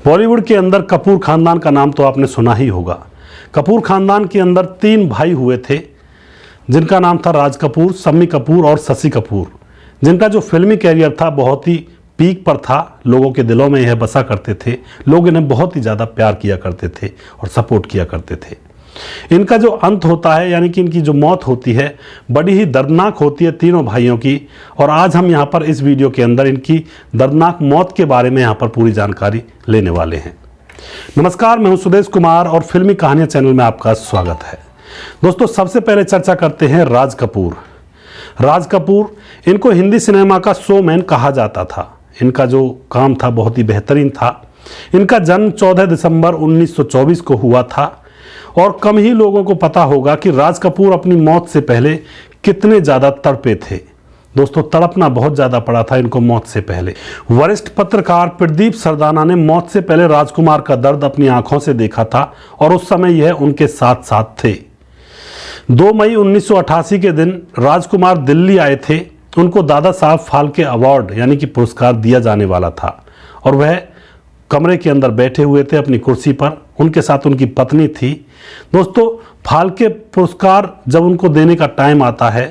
बॉलीवुड के अंदर कपूर खानदान का नाम तो आपने सुना ही होगा। कपूर खानदान के अंदर 3 भाई हुए थे जिनका नाम था राज कपूर, शम्मी कपूर और शशि कपूर, जिनका जो फिल्मी कैरियर था बहुत ही पीक पर था। लोगों के दिलों में यह बसा करते थे, लोग इन्हें बहुत ही ज़्यादा प्यार किया करते थे और सपोर्ट किया करते थे। इनका जो अंत होता है यानी कि इनकी जो मौत होती है बड़ी ही दर्दनाक होती है तीनों भाइयों की। और आज हम यहाँ पर इस वीडियो के अंदर इनकी दर्दनाक मौत के बारे में यहाँ पर पूरी जानकारी लेने वाले हैं। नमस्कार, मैं हूँ सुदेश कुमार और फिल्मी कहानियाँ चैनल में आपका स्वागत है। दोस्तों, सबसे पहले चर्चा करते हैं राज कपूर। राज कपूर, इनको हिंदी सिनेमा का शोमैन कहा जाता था। इनका जो काम था बहुत ही बेहतरीन था। इनका जन्म 14 दिसंबर 1924 को हुआ था और कम ही लोगों को पता होगा कि राज कपूर अपनी मौत से पहले कितने ज़्यादा तड़पे थे। दोस्तों, तड़पना बहुत ज़्यादा पड़ा था इनको मौत से पहले। वरिष्ठ पत्रकार प्रदीप सरदाना ने मौत से पहले राजकुमार का दर्द अपनी आंखों से देखा था और उस समय यह उनके साथ साथ थे। 2 मई 1988 के दिन राजकुमार दिल्ली आए थे। उनको दादा साहब फाल्के अवार्ड यानी कि पुरस्कार दिया जाने वाला था और वह कमरे के अंदर बैठे हुए थे अपनी कुर्सी पर। उनके साथ उनकी पत्नी थी। दोस्तों, फाल्के पुरस्कार जब उनको देने का टाइम आता है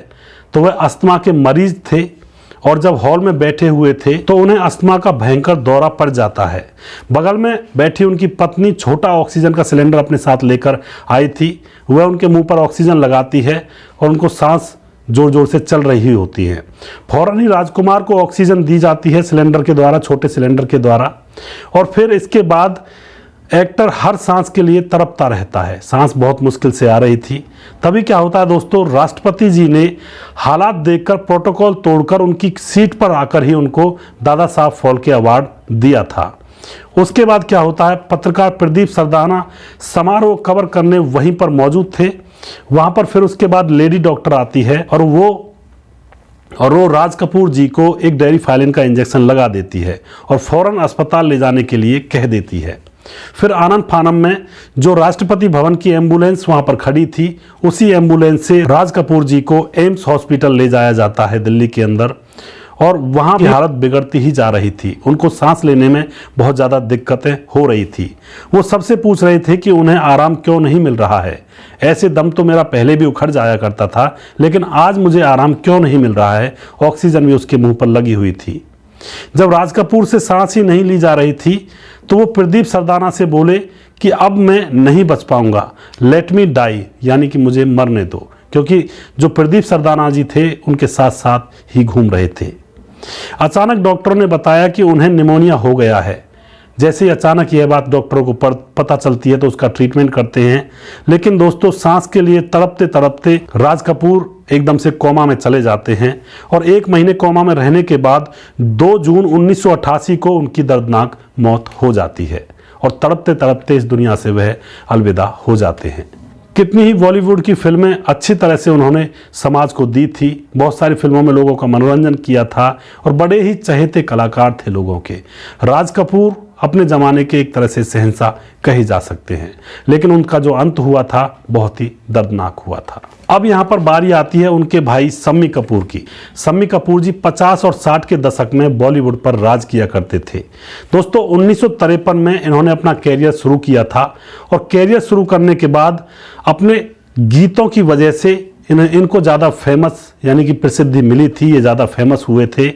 तो वह अस्थमा के मरीज थे और जब हॉल में बैठे हुए थे तो उन्हें अस्थमा का भयंकर दौरा पड़ जाता है। बगल में बैठी उनकी पत्नी छोटा ऑक्सीजन का सिलेंडर अपने साथ लेकर आई थी। वह उनके मुंह पर ऑक्सीजन लगाती है और उनको सांस जोर जोर से चल रही होती है। फौरन ही राजकुमार को ऑक्सीजन दी जाती है सिलेंडर के द्वारा, छोटे सिलेंडर के द्वारा। और फिर इसके बाद एक्टर हर सांस के लिए तड़पता रहता है। सांस बहुत मुश्किल से आ रही थी। तभी क्या होता है दोस्तों, राष्ट्रपति जी ने हालात देखकर प्रोटोकॉल तोड़कर उनकी सीट पर आकर ही उनको दादा साहब फाल्के अवार्ड दिया था। उसके बाद क्या होता है, पत्रकार प्रदीप सरदाना समारोह कवर करने वहीं पर मौजूद थे। वहां पर फिर उसके बाद लेडी डॉक्टर आती है और वो राज कपूर जी को एक डेरिफाइलिन का इंजेक्शन लगा देती है और फौरन अस्पताल ले जाने के लिए कह देती है। फिर आनंद फानम में जो राष्ट्रपति भवन की एम्बुलेंस वहां पर खड़ी थी, उसी एम्बुलेंस से राज कपूर जी को एम्स हॉस्पिटल ले जाया जाता है दिल्ली के अंदर। और वहां की हालत बिगड़ती ही जा रही थी। उनको सांस लेने में बहुत ज़्यादा दिक्कतें हो रही थी। वो सबसे पूछ रहे थे कि उन्हें आराम क्यों नहीं मिल रहा है। ऐसे दम तो मेरा पहले भी उखड़ जाया करता था, लेकिन आज मुझे आराम क्यों नहीं मिल रहा है। ऑक्सीजन भी उसके मुंह पर लगी हुई थी। जब राज कपूर से सांस ही नहीं ली जा रही थी तो वो प्रदीप सरदाना से बोले कि अब मैं नहीं बच पाऊंगा, लेट मी डाई, यानी कि मुझे मरने दो। क्योंकि जो प्रदीप सरदाना जी थे उनके साथ साथ ही घूम रहे थे। अचानक डॉक्टरों ने बताया कि उन्हें निमोनिया हो गया है। जैसे ही अचानक यह बात डॉक्टरों को पता चलती है तो उसका ट्रीटमेंट करते हैं। लेकिन दोस्तों, सांस के लिए तड़पते तड़पते राज कपूर एकदम से कोमा में चले जाते हैं और 1 महीने कोमा में रहने के बाद 2 जून 1988 को उनकी दर्दनाक मौत हो जाती है और तड़पते तड़पते इस दुनिया से वह अलविदा हो जाते हैं। कितनी ही बॉलीवुड की फिल्में अच्छी तरह से उन्होंने समाज को दी थी। बहुत सारी फिल्मों में लोगों का मनोरंजन किया था और बड़े ही चहेते कलाकार थे लोगों के। राज कपूर अपने ज़माने के एक तरह से शहंशाह कहे जा सकते हैं, लेकिन उनका जो अंत हुआ था बहुत ही दर्दनाक हुआ था। अब यहाँ पर बारी आती है उनके भाई शम्मी कपूर की। शम्मी कपूर जी 50 और 60 के दशक में बॉलीवुड पर राज किया करते थे। दोस्तों, 1953 में इन्होंने अपना कैरियर शुरू किया था और कैरियर शुरू करने के बाद अपने गीतों की वजह से इनको ज़्यादा फेमस यानी कि प्रसिद्धि मिली थी। ये ज़्यादा फेमस हुए थे।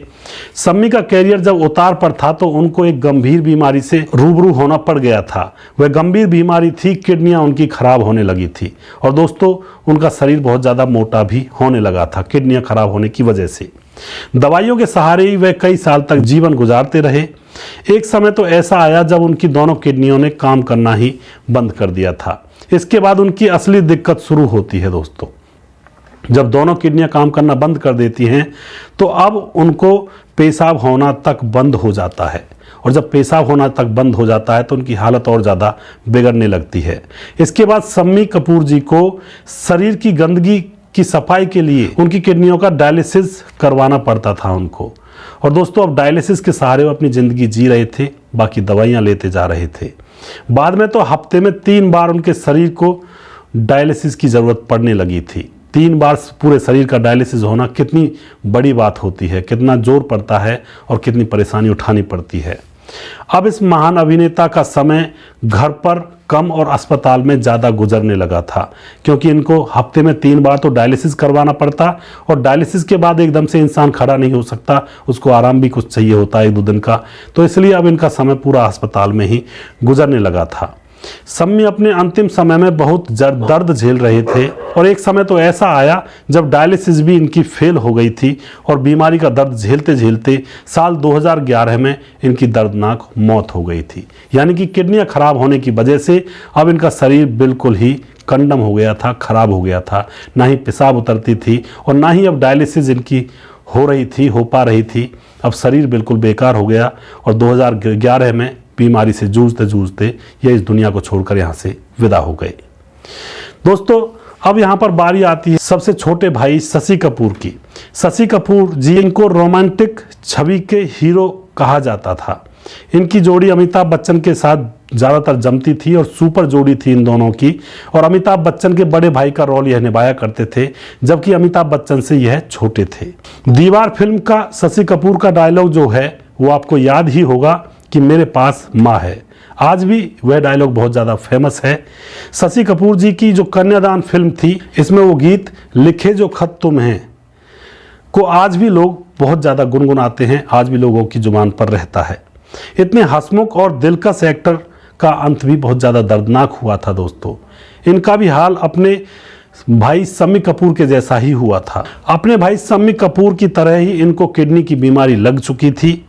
शम्मी का कैरियर जब उतार पर था तो उनको एक गंभीर बीमारी से रूबरू होना पड़ गया था। वह गंभीर बीमारी थी, किडनियां उनकी खराब होने लगी थी और दोस्तों, उनका शरीर बहुत ज़्यादा मोटा भी होने लगा था किडनियां खराब होने की वजह से। दवाइयों के सहारे ही वह कई साल तक जीवन गुजारते रहे। एक समय तो ऐसा आया जब उनकी दोनों किडनियों ने काम करना ही बंद कर दिया था। इसके बाद उनकी असली दिक्कत शुरू होती है दोस्तों। जब दोनों किडनियां काम करना बंद कर देती हैं तो अब उनको पेशाब होना तक बंद हो जाता है और जब पेशाब होना तक बंद हो जाता है तो उनकी हालत और ज़्यादा बिगड़ने लगती है। इसके बाद शम्मी कपूर जी को शरीर की गंदगी की सफाई के लिए उनकी किडनियों का डायलिसिस करवाना पड़ता था उनको। और दोस्तों, अब डायलिसिस के सहारे वो अपनी ज़िंदगी जी रहे थे, बाकी दवाइयाँ लेते जा रहे थे। बाद में तो हफ्ते में 3 बार उनके शरीर को डायलिसिस की ज़रूरत पड़ने लगी थी। 3 बार पूरे शरीर का डायलिसिस होना कितनी बड़ी बात होती है, कितना जोर पड़ता है और कितनी परेशानी उठानी पड़ती है। अब इस महान अभिनेता का समय घर पर कम और अस्पताल में ज़्यादा गुजरने लगा था, क्योंकि इनको हफ्ते में 3 बार तो डायलिसिस करवाना पड़ता, और डायलिसिस के बाद एकदम से इंसान खड़ा नहीं हो सकता, उसको आराम भी कुछ चाहिए होता है 1-2 दिन का। तो इसलिए अब इनका समय पूरा अस्पताल में ही गुजरने लगा था। सम्मी अपने अंतिम समय में बहुत दर्द झेल रहे थे, और एक समय तो ऐसा आया जब डायलिसिस भी इनकी फेल हो गई थी, और बीमारी का दर्द झेलते झेलते साल 2011 में इनकी दर्दनाक मौत हो गई थी। यानी कि किडनियां खराब होने की वजह से अब इनका शरीर बिल्कुल ही कंडम हो गया था, खराब हो गया था। ना ही पेशाब उतरती थी और ना ही अब डायलिसिस इनकी हो पा रही थी। अब शरीर बिल्कुल बेकार हो गया, और 2011 में बीमारी से जूझते जूझते ये इस दुनिया को छोड़कर यहाँ से विदा हो गए। दोस्तों, अब यहाँ पर बारी आती है सबसे छोटे भाई शशि कपूर की। शशि कपूर जी, इनको रोमांटिक छवि के हीरो कहा जाता था। इनकी जोड़ी अमिताभ बच्चन के साथ ज़्यादातर जमती थी और सुपर जोड़ी थी इन दोनों की, और अमिताभ बच्चन के बड़े भाई का रोल यह निभाया करते थे, जबकि अमिताभ बच्चन से यह छोटे थे। दीवार फिल्म का शशि कपूर का डायलॉग जो है वो आपको याद ही होगा कि मेरे पास माँ है। आज भी वह डायलॉग बहुत ज़्यादा फेमस है। शशि कपूर जी की जो कन्यादान फिल्म थी, इसमें वो गीत लिखे जो खत तुम हैं को आज भी लोग बहुत ज़्यादा गुनगुनाते हैं, आज भी लोगों की जुबान पर रहता है। इतने हंसमुख और दिलकश एक्टर का अंत भी बहुत ज़्यादा दर्दनाक हुआ था दोस्तों। इनका भी हाल अपने भाई शम्मी कपूर के जैसा ही हुआ था। अपने भाई शम्मी कपूर की तरह ही इनको किडनी की बीमारी लग चुकी थी,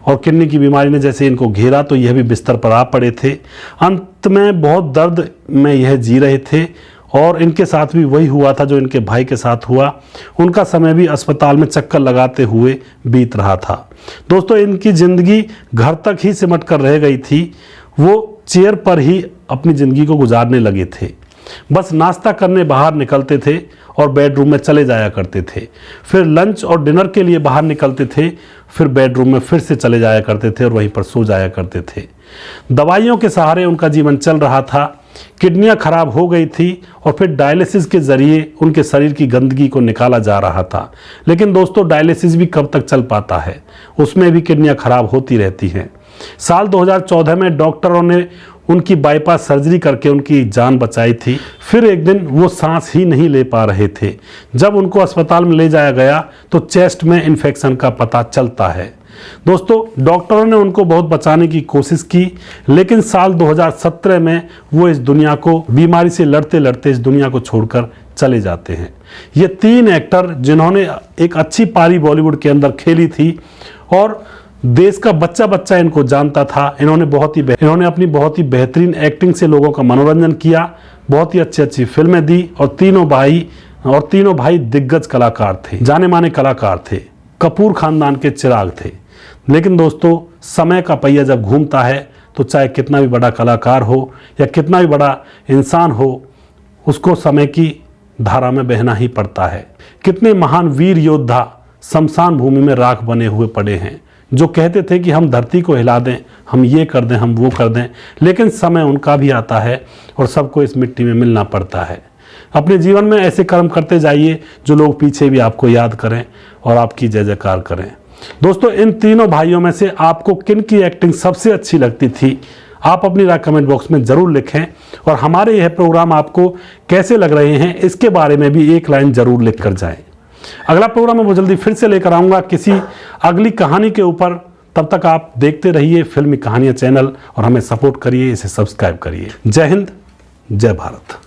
और किडनी की बीमारी ने जैसे इनको घेरा तो यह भी बिस्तर पर आ पड़े थे। अंत में बहुत दर्द में यह जी रहे थे, और इनके साथ भी वही हुआ था जो इनके भाई के साथ हुआ। उनका समय भी अस्पताल में चक्कर लगाते हुए बीत रहा था। दोस्तों, इनकी ज़िंदगी घर तक ही सिमट कर रह गई थी। वो चेयर पर ही अपनी ज़िंदगी को गुजारने लगे थे। बस नाश्ता करने बाहर निकलते थे और बेडरूम में चले जाया करते थे, फिर लंच और डिनर के लिए बाहर निकलते थे, फिर बेडरूम में फिर से चले जाया करते थे और वहीं पर सो जाया करते थे। दवाइयों के सहारे उनका जीवन चल रहा था। किडनियां खराब हो गई थी, और फिर डायलिसिस के ज़रिए उनके शरीर की गंदगी को निकाला जा रहा था। लेकिन दोस्तों, डायलिसिस भी कब तक चल पाता है, उसमें भी किडनियां खराब होती रहती हैं। साल 2014 में डॉक्टरों ने उनकी बाईपास सर्जरी करके उनकी जान बचाई थी। फिर एक दिन वो सांस ही नहीं ले पा रहे थे। जब उनको अस्पताल में ले जाया गया तो चेस्ट में इन्फेक्शन का पता चलता है। दोस्तों, डॉक्टरों ने उनको बहुत बचाने की कोशिश की, लेकिन साल 2017 में वो इस दुनिया को बीमारी से लड़ते लड़ते इस दुनिया को छोड़कर चले जाते हैं। ये 3 एक्टर जिन्होंने एक अच्छी पारी बॉलीवुड के अंदर खेली थी, और देश का बच्चा बच्चा इनको जानता था। इन्होंने अपनी बहुत ही बेहतरीन एक्टिंग से लोगों का मनोरंजन किया, बहुत ही अच्छी अच्छी फिल्में दी, और तीनों भाई दिग्गज कलाकार थे, जाने माने कलाकार थे, कपूर खानदान के चिराग थे। लेकिन दोस्तों, समय का पहिया जब घूमता है तो चाहे कितना भी बड़ा कलाकार हो या कितना भी बड़ा इंसान हो, उसको समय की धारा में बहना ही पड़ता है। कितने महान वीर योद्धा शमशान भूमि में राख बने हुए पड़े हैं, जो कहते थे कि हम धरती को हिला दें, हम ये कर दें, हम वो कर दें, लेकिन समय उनका भी आता है और सबको इस मिट्टी में मिलना पड़ता है। अपने जीवन में ऐसे कर्म करते जाइए जो लोग पीछे भी आपको याद करें और आपकी जय जयकार करें। दोस्तों, इन तीनों भाइयों में से आपको किन की एक्टिंग सबसे अच्छी लगती थी, आप अपनी राय कमेंट बॉक्स में ज़रूर लिखें, और हमारे यह प्रोग्राम आपको कैसे लग रहे हैं इसके बारे में भी एक लाइन ज़रूर लिख कर जाएं। अगला प्रोग्राम मैं बहुत जल्दी फिर से लेकर आऊँगा किसी अगली कहानी के ऊपर। तब तक आप देखते रहिए फिल्मी कहानियाँ चैनल, और हमें सपोर्ट करिए, इसे सब्सक्राइब करिए। जय हिंद, जय भारत।